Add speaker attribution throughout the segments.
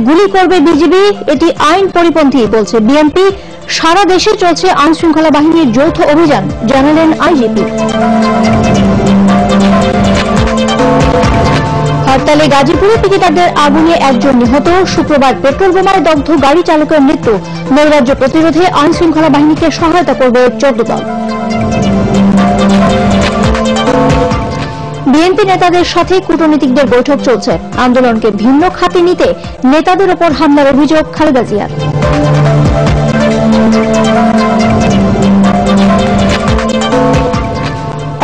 Speaker 1: গুলি করবে বিজিবি, এটি আইন পরিপন্থী বলছে বিএনপি। সারা দেশে চলছে আইন শৃঙ্খলা বাহিনীর যৌথ অভিযান, জানালেন আইজিপি। হরতালে গাজীপুরে পিকেটারদের আগুনে একজন নিহত। শুক্রবার পেট্রোল বোমায় দগ্ধ গাড়ি চালকের মৃত্যু। নৈরাজ্য প্রতিরোধে আইন শৃঙ্খলা বাহিনীকে সহায়তা করবে 14 দল। বিএনপি নেতাদের সাথে কূটনীতিকদের বৈঠক চলছে। আন্দোলনকে ভিন্ন খাতে নিতে নেতাদের ওপর হামলার অভিযোগ খালেদা জিয়ার।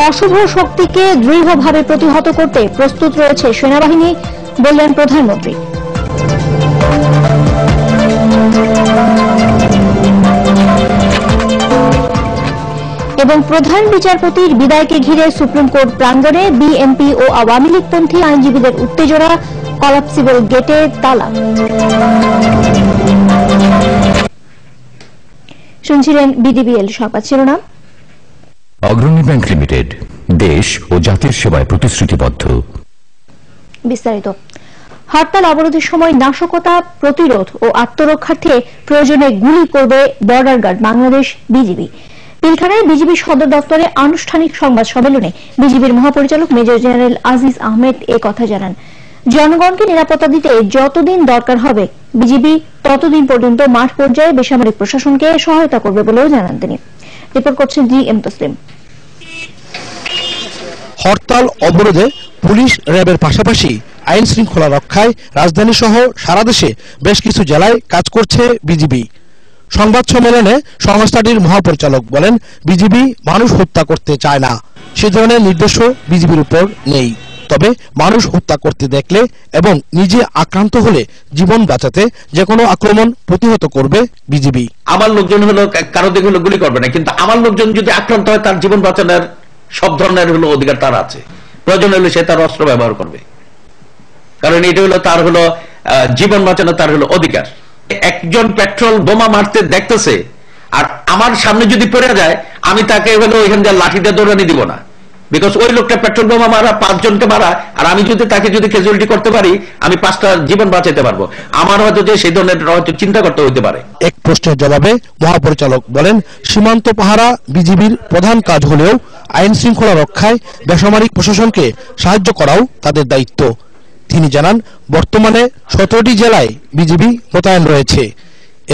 Speaker 1: অশুভ শক্তিকে দৃঢ়ভাবে প্রতিহত করতে প্রস্তুত রয়েছে সেনাবাহিনী, বললেন প্রধানমন্ত্রী। এবং প্রধান বিচারপতির বিদায়কে ঘিরে সুপ্রিম কোর্ট প্রাঙ্গণে বিএনপি ও আওয়ামী লীগপন্থী আইনজীবীদের উত্তেজনা, কলাপসিবল গেটে তালা। শুনছিলেন বিডিবিএল সংবাদ শিরোনাম।
Speaker 2: অগ্রণী ব্যাংক লিমিটেড, দেশ ও জাতির সেবায় প্রতিশ্রুতিবদ্ধ।
Speaker 1: বিস্তারিত। হরতাল অবরোধের সময় নাশকতা প্রতিরোধ ও আত্মরক্ষার্থে প্রয়োজনে গুলি করবে বর্ডার গার্ড বাংলাদেশ বিজিবি। পিলখানায় বিজিবি সদর দপ্তরে আনুষ্ঠানিক সংবাদ সম্মেলনে বিজিবির মহাপরিচালক মেজর জেনারেল আজিজ আহমেদ এ কথা জানান। জনগণকে নিরাপত্তা দিতে যতদিন দরকার হবে বিজিবি ততদিন পর্যন্ত মাঠ পর্যায়ে বেসামরিক প্রশাসনকে সহায়তা করবে বলেও জানান তিনি। রিপোর্ট করছেন জি এম তসলিম।
Speaker 3: হরতাল অবরোধে পুলিশ র্যাবের পাশাপাশি আইন শৃঙ্খলা রক্ষায় রাজধানী সহ সারা দেশে বেশ কিছু জেলায় কাজ করছে বিজিবি। সংবাদ সম্মেলনে সংস্থাটির মহাপরিচালক বলেন, বিজিবি মানুষ হত্যা করতে চায় না, সে ধরনের নির্দেশও বিজিবির উপর নেই। তবে মানুষ হত্যা করতে দেখলে এবং নিজে আক্রান্ত হলে জীবন বাঁচাতে যে কোনো আক্রমণ প্রতিহত করবে বিজিবি।
Speaker 4: আমার লোকজন হলো কারো দিকে হলো গুলি করবে না, কিন্তু আমার লোকজন যদি আক্রান্ত হয় তার জীবন বাঁচানোর সব ধরনের হলো অধিকার তার আছে। প্রয়োজন হলে সে তার অস্ত্র ব্যবহার করবে, কারণ এটা হলো তার হলো জীবন বাঁচানো তার হলো অধিকার। একজন পেট্রোল বোমা মারতে দেখতেছে আর আমার সামনে যদি পড়ে যায় আমি তাকে হলো ওইখান দিয়ে লাঠি দিয়ে দৌড়ানি দিব না, বিকজ ওই লোকটা পেট্রোল বোমা মারা 5 জনকে মারা, আর আমি যদি তাকে যদি ক্যাজুয়ালিটি করতে পারি আমি 5টা জীবন বাঁচাতে পারবো। আমার হয়তো যে সেই ধরনের হয়তো চিন্তা করতে হইতে পারে।
Speaker 3: এক প্রশ্নের জবাবে মহাপরিচালক বলেন, সীমান্ত পাহারা বিজিবির প্রধান কাজ হলেও আইন শৃঙ্খলা রক্ষায় বেসামরিক প্রশাসনকে সাহায্য করাও তাদের দায়িত্ব। তিনি জানান, বর্তমানে 17টি জেলায় বিজিবি মোতায়েন রয়েছে।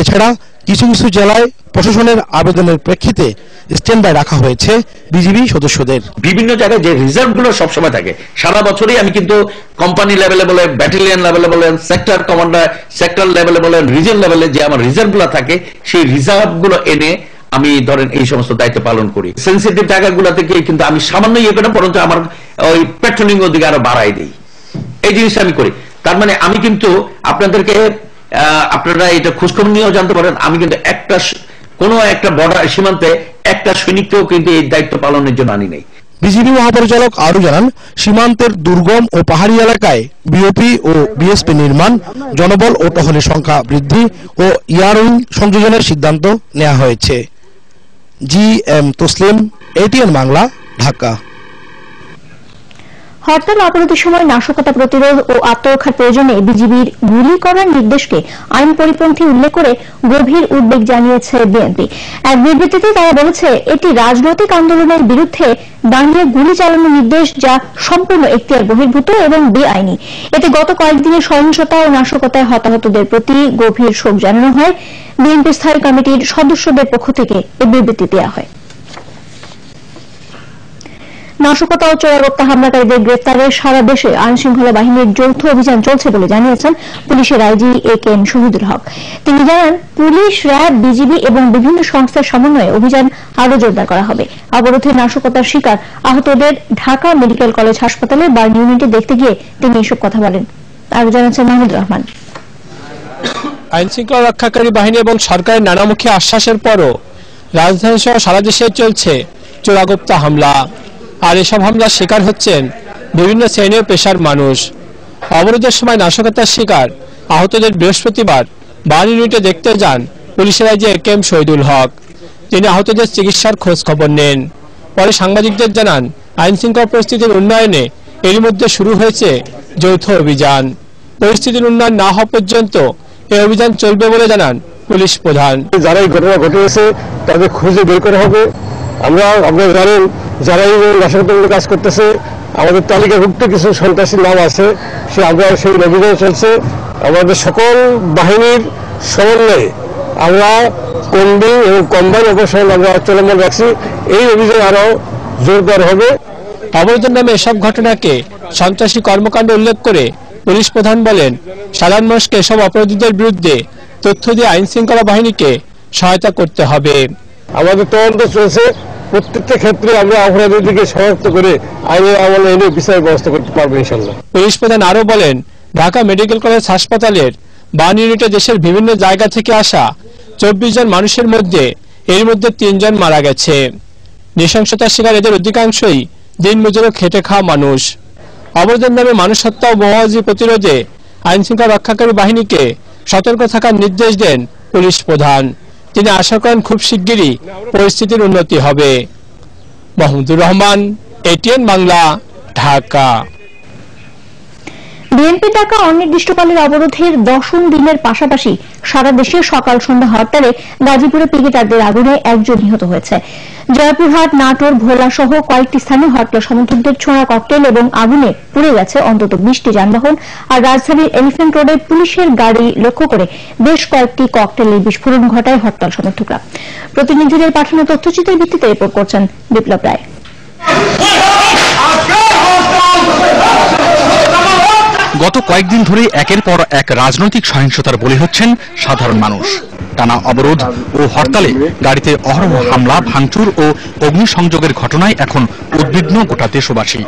Speaker 3: এছাড়া কিছু কিছু জেলায় প্রশাসনের আবেদনের প্রেক্ষিতে স্ট্যান্ড বাই রাখা হয়েছে বিজিবি সদস্যদের।
Speaker 4: বিভিন্ন জায়গায় যে রিজার্ভ গুলো সবসময় থাকে, সারা বছরই আমি কিন্তু কোম্পানি লেভেলে বলেন, ব্যাটালিয়ন লেভেলে বলেন, সেক্টর কমান্ডার সেক্টর লেভেলে বলেন, রিজন লেভেলে যে আমার রিজার্ভ গুলো থাকে সেই রিজার্ভ গুলো এনে আমি ধরেন এই সমস্ত দায়িত্ব পালন করি। সেন্সিটিভ জায়গাগুলো থেকে কিন্তু আমি সামান্য ইয়ে করি, বরঞ্চ আমার ওই পেট্রোলিং ওদিকে আরো বাড়াই দিই। এই জিনিসটা আমি করি। তার মানে আমি কিন্তু আপনাদেরকে আপনারা এটা খোঁজখবর নিয়েও জানতে পারেন, আমি কিন্তু কোন একটা বর্ডার সীমান্তে একটা সৈনিককেও কিন্তু এই দায়িত্ব পালনের জন্য আনি নাই।
Speaker 3: বিজিবি মহাপরিচালক আরো জানান, সীমান্তের দুর্গম ও পাহাড়ি এলাকায় বিওপি ও বিএসপি নির্মাণ, জনবল ও টহলের সংখ্যা বৃদ্ধি ও ইয়ারউইং সংযোজনের সিদ্ধান্ত নেওয়া হয়েছে। G M Taslim, ATN Bangla, Dhaka.
Speaker 1: হরতাল অবরোধের সময় নাশকতা প্রতিরোধ ও আত্মরক্ষার প্রয়োজনে বিজিবির গুলি করার নির্দেশকে আইন পরিপন্থী উল্লেখ করে গভীর উদ্বেগ জানিয়েছে বিএনপি। এক বিবৃতিতে তারা বলেছে, এটি রাজনৈতিক আন্দোলনের বিরুদ্ধে দাঁড়িয়ে গুলি চালানোর নির্দেশ, যা সম্পূর্ণ এখতিয়ার বহির্ভূত এবং বেআইনি। এতে গত কয়েকদিনের সহিংসতা ও নাশকতায় হতাহতদের প্রতি গভীর শোক জানানো হয়। বিএনপি স্থায়ী কমিটির সদস্যদের পক্ষ থেকে এই বিবৃতি দেওয়া হয়। নাশকতা ও চোরাগোপ্তা হামলাকারীদের গ্রেফতারে সারা দেশে আইন শৃঙ্খলা বাহিনীর যৌথ অভিযান চলছে বলে জানিয়েছেন পুলিশের আইজি AK-M শহীদুল হক। তিনি জানান, পুলিশ, র্যাব, বিজিবি এবং বিভিন্ন সংস্থার সমন্বয়ে অভিযান আরো জোরদার করা হবে। অবরোধে নাশকতার শিকার আহতদের ঢাকা মেডিকেল কলেজ হাসপাতালে বার্ন ইউনিটে দেখতে গিয়ে তিনি এসব কথা বলেন। আরো জানাচ্ছেন মাহমুদ রহমান।
Speaker 5: আইন শৃঙ্খলা রক্ষাকারী বাহিনী এবং সরকারের নানামুখী আশ্বাসের পরও রাজধানী সহ সারা দেশে চলছে চোরাগোপ্তা হামলা, আর এসব হামলার শিকার হচ্ছেন বিভিন্ন শ্রেণী ও পেশার মানুষ। অবরোধের সময় নাশকতার শিকার আহতদের বৃহস্পতিবার বার্ন ইউনিটে দেখতে যান পুলিশের আইজি AK-M শহীদুল হক। তিনি আহতদের চিকিৎসার খোঁজ খবর নেন। পরে সাংবাদিকদের জানান, আইন শৃঙ্খলা পরিস্থিতির উন্নয়নে এরই মধ্যে শুরু হয়েছে যৌথ অভিযান। পরিস্থিতির উন্নয়ন না হওয়া পর্যন্ত এই অভিযান চলবে বলে জানান পুলিশ প্রধান।
Speaker 6: যারা এই ঘটনা ঘটিয়েছে তাদের খুঁজে বের করা হবে। আপনারা জানেন যারা এই নাশকতামূলক কাজ করতেছে আমাদের তালিকাভুক্ত কিছু সন্ত্রাসী নাম আছে, সেই অভিযান চলছে। আমাদের সকল বাহিনীর সমন্বয়ে আমরা কম্বিং এবং কম্বাইন অপারেশন আমরা চলমান রাখছি। এই অভিযান আরো জোরদার হবে।
Speaker 5: অবরোধের নামে এসব ঘটনাকে সন্ত্রাসী কর্মকাণ্ড উল্লেখ করে পুলিশ প্রধান বলেন, সাধারণ মানুষকে এসব অপরাধীদের বিরুদ্ধে তথ্য দিয়ে আইন শৃঙ্খলা বাহিনীকে সহায়তা করতে হবে।
Speaker 6: আমাদের তদন্ত চলছে, প্রত্যেকটা ক্ষেত্রে আমরা অপরাধীদেরকে শনাক্ত করে আইনের আমলে এনে বিচার ব্যবস্থা করতে পারবো ইনশাল্লাহ।
Speaker 5: পুলিশ প্রধান আরো বলেন, ঢাকা মেডিকেল কলেজ হাসপাতালের 52 ইউনিটে দেশের বিভিন্ন জায়গা থেকে আসা 24 জন মানুষের মধ্যে এর মধ্যে 3 জন মারা গেছে। নৃশংসতার শিকার এদের অধিকাংশই দিনমজুর খেটে খাওয়া মানুষ। অবরোধের নামে মানুষ হত্যা ও বোমাবাজি প্রতিরোধে আইন শৃঙ্খলা রক্ষাকারী বাহিনীকে সতর্ক থাকার নির্দেশ দেন পুলিশ প্রধান। তিনি আশা করেন খুব শিগগিরই পরিস্থিতির উন্নতি হবে। মাহমুদুর রহমান, এটিএন বাংলা, ঢাকা।
Speaker 1: বিএনপি ডাকা অনির্দিষ্টকালের অবরোধের 10ম দিনের পাশাপাশি সারা দেশে সকাল সন্ধ্যা হরতালে গাজীপুরে পিকেটারদের আগুনে 1 জন নিহত হয়েছে। জয়পুরহাট, নাটোর, ভোলা সহ কয়েকটি স্থানে হরতাল সমর্থকদের ছোড়া ককটেল এবং আগুনে পুড়ে গেছে অন্তত 20টি যানবাহন। আর রাজধানীর এলিফ্যান্ট রোডে পুলিশের গাড়ি লক্ষ্য করে বেশ কয়েকটি ককটেলের বিস্ফোরণ ঘটায় হরতাল সমর্থকরা। প্রতিনিধিদের পাঠানো তথ্যচিত্রের ভিত্তিতে রিপোর্ট করছেন বিপ্লব রায়।
Speaker 7: গত কয়েকদিন ধরে একের পর এক রাজনৈতিক সহিংসতার বলি হচ্ছেন সাধারণ মানুষ। টানা অবরোধ ও হরতালে গাড়িতে অহরহ হামলা, ভাঙচুর ও অগ্নিসংযোগের ঘটনায় এখন উদ্বিগ্ন গোটা দেশবাসী।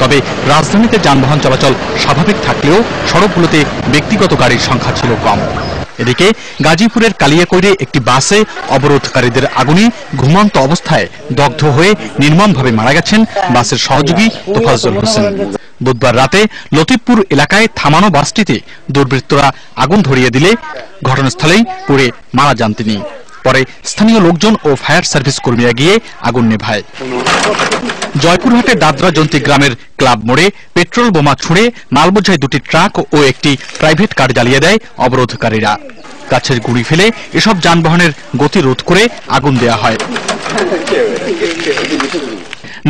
Speaker 7: তবে রাজধানীতে যানবাহন চলাচল স্বাভাবিক থাকলেও সড়কগুলোতে ব্যক্তিগত গাড়ির সংখ্যা ছিল কম। এদিকে গাজীপুরের কালিয়াকৈরে একটি বাসে অবরোধকারীদের আগুনে ঘুমন্ত অবস্থায় দগ্ধ হয়ে নির্মমভাবে মারা গেছেন বাসের সহযোগী তোফাজ্জল হোসেন। বুধবার রাতে লতিফপুর এলাকায় থামানো বাসটিতে দুর্বৃত্তরা আগুন ধরিয়ে দিলে ঘটনাস্থলেই পুড়ে মারা যান তিনি। পরে স্থানীয় লোকজন ও ফায়ার সার্ভিস কর্মীরা গিয়ে আগুন নেভায়। জয়পুরহাটের দাদরা জন্তি গ্রামের ক্লাব মোড়ে পেট্রোল বোমা ছুঁড়ে মালবোঝাই 2টি ট্রাক ও একটি প্রাইভেট কার জ্বালিয়ে দেয় অবরোধকারীরা। গাছের গুঁড়ি ফেলে এসব যানবাহনের গতি রোধ করে আগুন দেয়া হয়।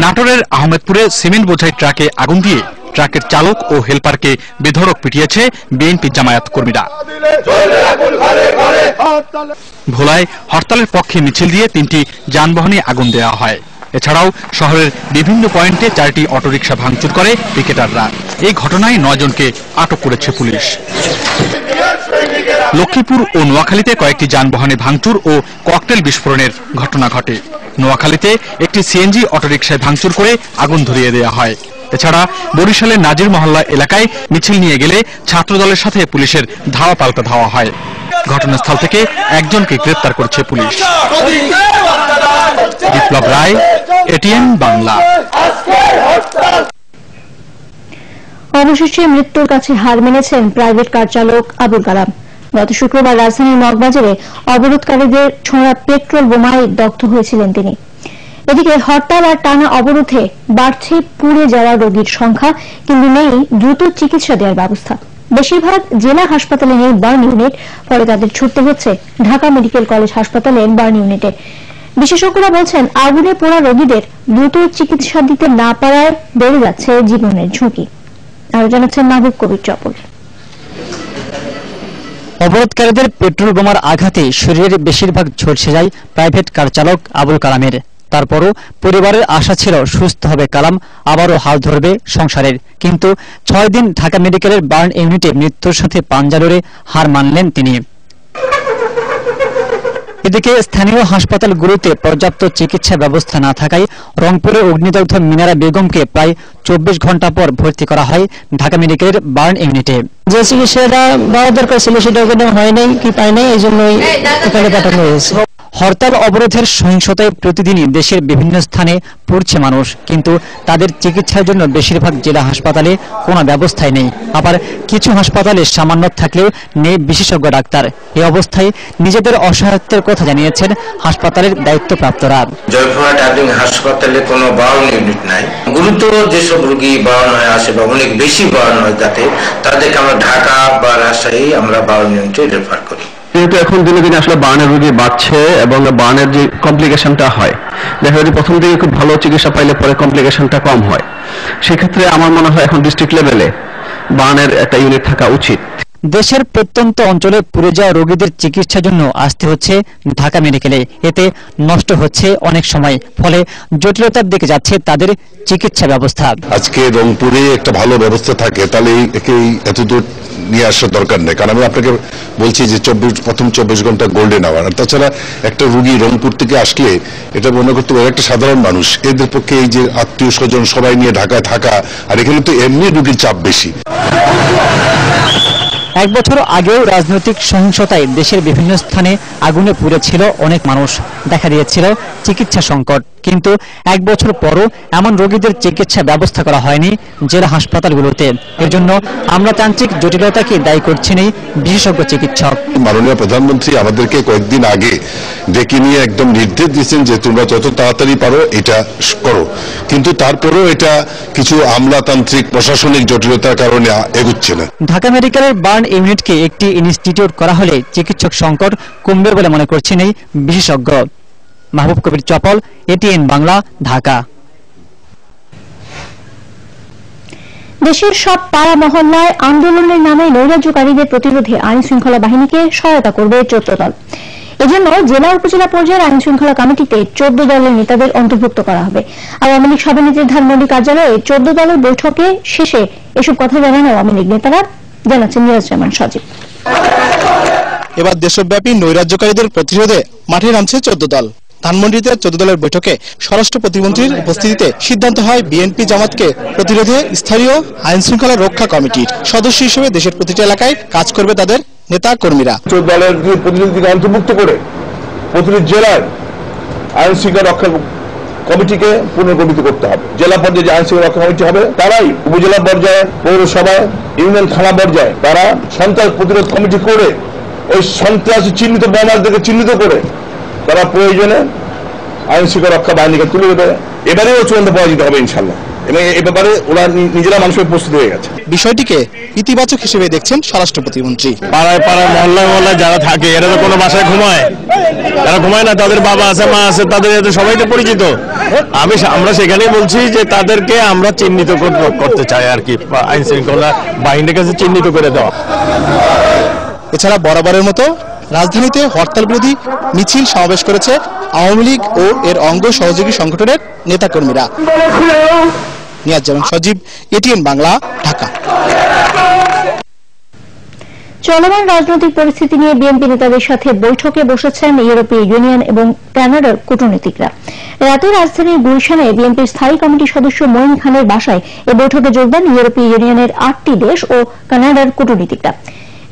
Speaker 7: নাটোরের আহমেদপুরে সিমেন্ট বোঝাই ট্রাকে আগুন দিয়ে ট্রাকের চালক ও হেলপারকে বেধড়ক পিটিয়েছে বিএনপি জামায়াত কর্মীরা। ভোলায় হরতালের পক্ষে মিছিল দিয়ে 3টি যানবাহনে আগুন দেওয়া হয়। এছাড়াও শহরের বিভিন্ন পয়েন্টে 4টি অটোরিকশা ভাঙচুর করে পিকেটাররা। এই ঘটনায় 9 জনকে আটক করেছে পুলিশ। লক্ষ্মীপুর ও নোয়াখালীতে কয়েকটি যানবাহনে ভাঙচুর ও ককটেল বিস্ফোরণের ঘটনা ঘটে। নোয়াখালীতে একটি সিএনজি অটোরিকশায় ভাঙচুর করে আগুন ধরিয়ে দেওয়া হয়। এছাড়া বরিশালের নাজির মহল্লা এলাকায় মিছিল নিয়ে গেলে ছাত্রদলের সাথে পুলিশের ধাওয়া পাল্টা ধাওয়া হয়। ঘটনাস্থল থেকে 1 জনকে গ্রেপ্তার করেছে পুলিশ। বিপ্লব রায়, এটিএন বাংলা।
Speaker 1: অবশেষে মৃত্যুর কাছে হার মেনেছেন প্রাইভেট কার চালক আবুল কালাম। গত শুক্রবার রাজধানীর মগবাজারে অবরোধকারীদের ছোড়া পেট্রোল বোমায় দগ্ধ হয়েছিলেন তিনি। এদিকে হরতাল আর টানা অবরোধে বাড়ছে পুড়ে যাওয়া রোগীর সংখ্যা, কিন্তু নেই দ্রুত চিকিৎসা দেওয়ার ব্যবস্থা। বেশিরভাগ জেলা হাসপাতালে নেই বার্ন ইউনিট, ফলে তাদের ছুটতে হচ্ছে ঢাকা মেডিকেল কলেজ হাসপাতালের বার্ন ইউনিটে। বিশেষজ্ঞরা বলছেন, আগুনে পোড়া রোগীদের দ্রুত চিকিৎসা দিতে না পারায় বেড়ে যাচ্ছে জীবনের ঝুঁকি। আরো জানাচ্ছেন মাহবুব কবির চপল।
Speaker 8: অবরোধকারীদের পেট্রোল বোমার আঘাতে শরীরের বেশিরভাগ ঝলসে যায় প্রাইভেট কার চালক আবুল কালামের। তারপরও পরিবারের আশা ছিল সুস্থ হবে কালাম, আবারও হাল ধরবে সংসারের। কিন্তু 6 দিন ঢাকা মেডিকেলের বার্ন ইউনিটে মৃত্যুর সাথে পাঞ্জা লড়ে হার মানলেন তিনি। এদিকে স্থানীয় হাসপাতালগুলোতে পর্যাপ্ত চিকিৎসা ব্যবস্থা না থাকায় রংপুরে অগ্নিদগ্ধ মিনারা বেগমকে প্রায় 24 ঘন্টা পর ভর্তি করা হয় ঢাকা মেডিকেলের বার্ন ইউনিটে।
Speaker 9: যে চিকিৎসাটা পাওয়া দরকার ছিল সেটা কোনো হয় নাই, কি পায় নাই, এই জন্যই এখানে পাঠানো হয়েছে।
Speaker 8: হরতাল অবরোধের সহিংসতায় প্রতিদিনই দেশের বিভিন্ন স্থানে পড়ছে মানুষ, কিন্তু তাদের চিকিৎসার জন্য বেশিরভাগ জেলা হাসপাতালে কোনো ব্যবস্থাই নেই। আবার কিছু হাসপাতালে সামান্য থাকলেও নেই বিশেষজ্ঞ ডাক্তার। এই অবস্থায় নিজেদের অসহায়ত্বের কথা জানিয়েছেন হাসপাতালের দায়িত্বপ্রাপ্তরা।
Speaker 9: জয়পুরহাট আধুনিক হাসপাতালে কোনো বারণ ইউনিট নাই। গুরুতর যেসব রোগী বারণ হয়ে আসে বা অনেক বেশি বারণ হয়, যাতে তাদেরকে আমরা ঢাকা বা রাজশাহী আমরা বারণ ইউনিটে রেফার করি।
Speaker 10: যেহেতু এখন দিনে দিনে আসলে বার্নের রোগী বাড়ছে এবং বার্নের যে কমপ্লিকেশনটা হয়, দেখা যায় প্রথম দিকে খুব ভালো চিকিৎসা পাইলে পরে কমপ্লিকেশনটা কম হয়। সেক্ষেত্রে আমার মনে হয় এখন ডিস্ট্রিক্ট লেভেলে বার্নের একটা ইউনিট থাকা উচিত।
Speaker 8: দেশের প্রত্যন্ত অঞ্চলে পুড়ে যাওয়া রোগীদের চিকিৎসার জন্য আসতে হচ্ছে ঢাকা মেডিকেলে। এতে নষ্ট হচ্ছে অনেক সময়, ফলে জটিলতার দিকে যাচ্ছে তাদের চিকিৎসা ব্যবস্থা।
Speaker 11: আজকে রংপুরে একটা ভালো ব্যবস্থা থাকে, তাহলে এতদূর নিয়ে আসার দরকার নেই। কারণ আমি আপনাকে বলছি যে প্রথম 24 ঘন্টা গোল্ডেন আওয়ার। আর তাছাড়া একটা রুগী রংপুর থেকে আসলে এটা মনে করতে পারে একটা সাধারণ মানুষ, এদের পক্ষে এই যে আত্মীয় স্বজন সবাই নিয়ে ঢাকায় থাকা, আর এখানে তো এমনি রুগীর চাপ বেশি।
Speaker 8: এক বছর আগেও রাজনৈতিক সহিংসতায় দেশের বিভিন্ন স্থানে আগুনে পুড়েছিল অনেক মানুষ, দেখা দিয়েছিল চিকিৎসা সংকট। কিন্তু এক বছর পরও এমন রোগীদের চিকিৎসা ব্যবস্থা করা হয়নি জেলা হাসপাতালগুলোতে। এজন্য আমলাতান্ত্রিক জটিলতাকে দায়ী করছেন এই বিশেষজ্ঞ চিকিৎসক।
Speaker 11: মাননীয় প্রধানমন্ত্রী আমাদেরকে কয়েকদিন আগে ডেকে নিয়ে একদম নির্দেশ দিয়েছেন যে তোমরা যত তাড়াতাড়ি পারো এটা করো, কিন্তু তারপরেও এটা কিছু আমলাতান্ত্রিক প্রশাসনিক জটিলতার কারণে এগুচ্ছে না।
Speaker 8: ঢাকা মেডিকেলের বার্ন ইউনিটকে একটি ইনস্টিটিউট করা হলে চিকিৎসক সংকট কমবে বলে মনে করছেন এই বিশেষজ্ঞ। মাহবুব কবির চপল, এটিএন বাংলা, ঢাকা।
Speaker 1: দেশের সব পাড়া মহল্লায় আন্দোলনের নামে নৈরাজ্যকারীদের প্রতিরোধে আইন শৃঙ্খলা বাহিনীকে সহায়তা করবে 14 দল। এজন্য জেলা উপজেলা পর্যায়ের আইন শৃঙ্খলা কমিটিতে 14 দলের নেতাদের অন্তর্ভুক্ত করা হবে। আওয়ামী লীগ সভানেত্রীর ধানমন্ডি কার্যালয়ে 14 দলের বৈঠকে শেষে এসব কথা জানান আওয়ামী লীগ নেতারা, জানাচ্ছেন নিয়াজ রহমান সজীব।
Speaker 3: এবার দেশব্যাপী নৈরাজ্যকারীদের প্রতিরোধে মাঠে নামছে 14 দল। ধানমন্ডিতে 14 দলের বৈঠকে স্বরাষ্ট্র প্রতিমন্ত্রীর উপস্থিতিতে সিদ্ধান্ত হয় বিএনপি জামাতকে প্রতিরোধে স্থানীয় আইন শৃঙ্খলা রক্ষা কমিটির সদস্য হিসেবে দেশের প্রতিটি এলাকায় কাজ করবে তাদের নেতা কর্মীরা।
Speaker 12: 14 দলের প্রতিনিধিকে অন্তর্ভুক্ত করে প্রতিটি জেলার আইন শৃঙ্খলা রক্ষা কমিটিকে পুনর্গঠিত করতে হবে। জেলা পর্যায়ে যে আইন শৃঙ্খলা রক্ষা কমিটি হবে তারাই উপজেলা পর্যায়ে, পৌরসভায়, ইউনিয়ন থানা পর্যায়ে তারা সন্ত্রাস প্রতিরোধ কমিটি করে ওই সন্ত্রাসী চিহ্নিত বোমারদেরকে চিহ্নিত করে তারা প্রয়োজনে আইন শৃঙ্খলা রক্ষা বাহিনীকে তুলে দেবে। এবারেও চূড়ান্ত পরাজিত হবে ইনশাল্লাহ, এবং এ ব্যাপারে ওরা নিজেরা মানুষের প্রস্তুত হয়ে গেছে।
Speaker 3: বিষয়টিকে ইতিবাচক হিসেবে দেখছেন স্বরাষ্ট্র প্রতিমন্ত্রী।
Speaker 6: পাড়ায় পাড়ায় মহল্লায় মহল্লায় যারা থাকে এরা তো কোনো বাসায় ঘুমায়, যারা ঘুমায় না তাদের বাবা আছে, মা আছে, তাদের সবাই তো পরিচিত। আমরা সেখানেই বলছি যে তাদেরকে আমরা চিহ্নিত করতে চাই আর কি, আইন শৃঙ্খলা বাহিনীর কাছে চিহ্নিত করে দেওয়া।
Speaker 3: এছাড়া বরাবরের মতো রাজধানীতে হরতাল বিরোধী মিছিল সমাবেশ করেছে আওয়ামী লীগ ও এর অঙ্গ সহযোগী সংগঠনের নেতাকর্মীরা। নিয়াজ রহমান সজীব, এটিএন বাংলা, ঢাকা।
Speaker 1: চলমান রাজনৈতিক পরিস্থিতি নিয়ে বিএনপি নেতাদের সাথে বৈঠকে বসেছেন ইউরোপীয় ইউনিয়ন এবং কানাডার কূটনীতিকরা। রাতে রাজধানীর গুলশানে বিএনপির স্থায়ী কমিটির সদস্য মঈন খানের বাসায় এই বৈঠকে যোগ দেন ইউরোপীয় ইউনিয়নের 8টি দেশ ও কানাডার কূটনীতিকরা।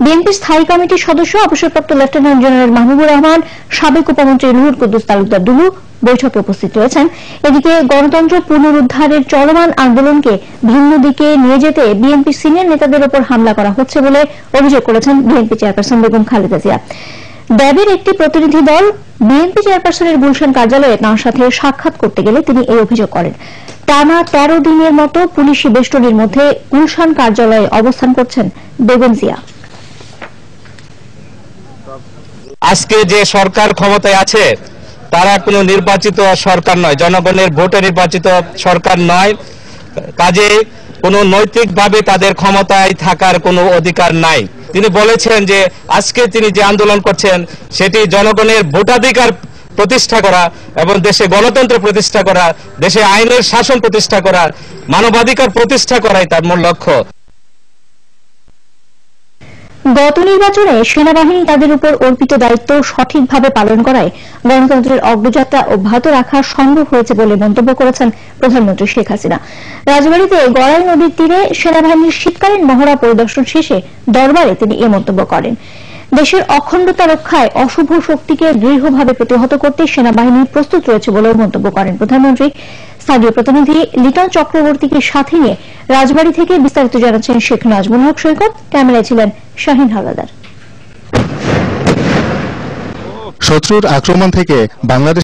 Speaker 1: বিএনপির স্থায়ী কমিটির সদস্য অবসরপ্রাপ্ত লেফটেন্যান্ট জেনারেল মাহবুবুর রহমান, সাবেক উপমন্ত্রী রুহুল কুদ্দুস তালুকদার দুলু বৈঠকে উপস্থিত রয়েছেন। এদিকে গণতন্ত্র পুনরুদ্ধারের চলমান আন্দোলনকে ভিন্ন দিকে নিয়ে যেতে বিএনপি সিনিয়র নেতাদের উপর হামলা করা হচ্ছে বলে অভিযোগ করেছেন বিএনপি চেয়ারপারসন বেগম খালেদা জিয়া। ড্যাবের একটি প্রতিনিধি দল বিএনপি চেয়ারপারসনের গুলশান কার্যালয়ে তাঁর সাথে সাক্ষাৎ করতে গেলে তিনি এই অভিযোগ করেন। টানা 13 দিনের মতো পুলিশি বেষ্টনীর মধ্যে গুলশান কার্যালয়ে অবস্থান করছেন বেগম জিয়া।
Speaker 13: আজকে যে সরকার ক্ষমতায় আছে তারা কোনো নির্বাচিত সরকার নয়, জনগণের ভোটে নির্বাচিত সরকার নয়, কাজে কোনো নৈতিকভাবে তাদের ক্ষমতায় থাকার কোনো অধিকার নাই। তিনি বলেছেন যে আজকে তিনি যে আন্দোলন করছেন সেটি জনগণের ভোটাধিকার প্রতিষ্ঠা করা এবং দেশে গণতন্ত্র প্রতিষ্ঠা করা, দেশে আইনের শাসন প্রতিষ্ঠা করা, মানবাধিকার প্রতিষ্ঠা করাই তার মূল লক্ষ্য।
Speaker 1: গত নির্বাচনে সেনাবাহিনী তাদের উপর অর্পিত দায়িত্ব সঠিকভাবে পালন করায় গণতন্ত্রের অগ্রযাত্রা অব্যাহত রাখা সম্ভব হয়েছে বলে মন্তব্য করেছেন প্রধানমন্ত্রী শেখ হাসিনা। রাজবাড়ীতে গড়াই নদীর তীরে সেনাবাহিনীর শীতকালীন মহড়া পরিদর্শন শেষে দরবারে তিনি এ মন্তব্য করেন। দেশের অখণ্ডতা রক্ষায় অশুভ শক্তিকে দৃঢ়ভাবে প্রতিহত করতে সেনাবাহিনী প্রস্তুত রয়েছে বলেও মন্তব্য করেন প্রধানমন্ত্রী। স্থানীয় প্রতিনিধি লিটন চক্রবর্তীকে সাথে নিয়ে রাজবাড়ী থেকে বিস্তারিত জানাচ্ছেন শেখ নাজমুল হক সৈকত। ক্যামেরায় ছিলেন শাহিন হাওলাদার।
Speaker 14: শত্রুর আক্রমণ থেকে বাংলাদেশ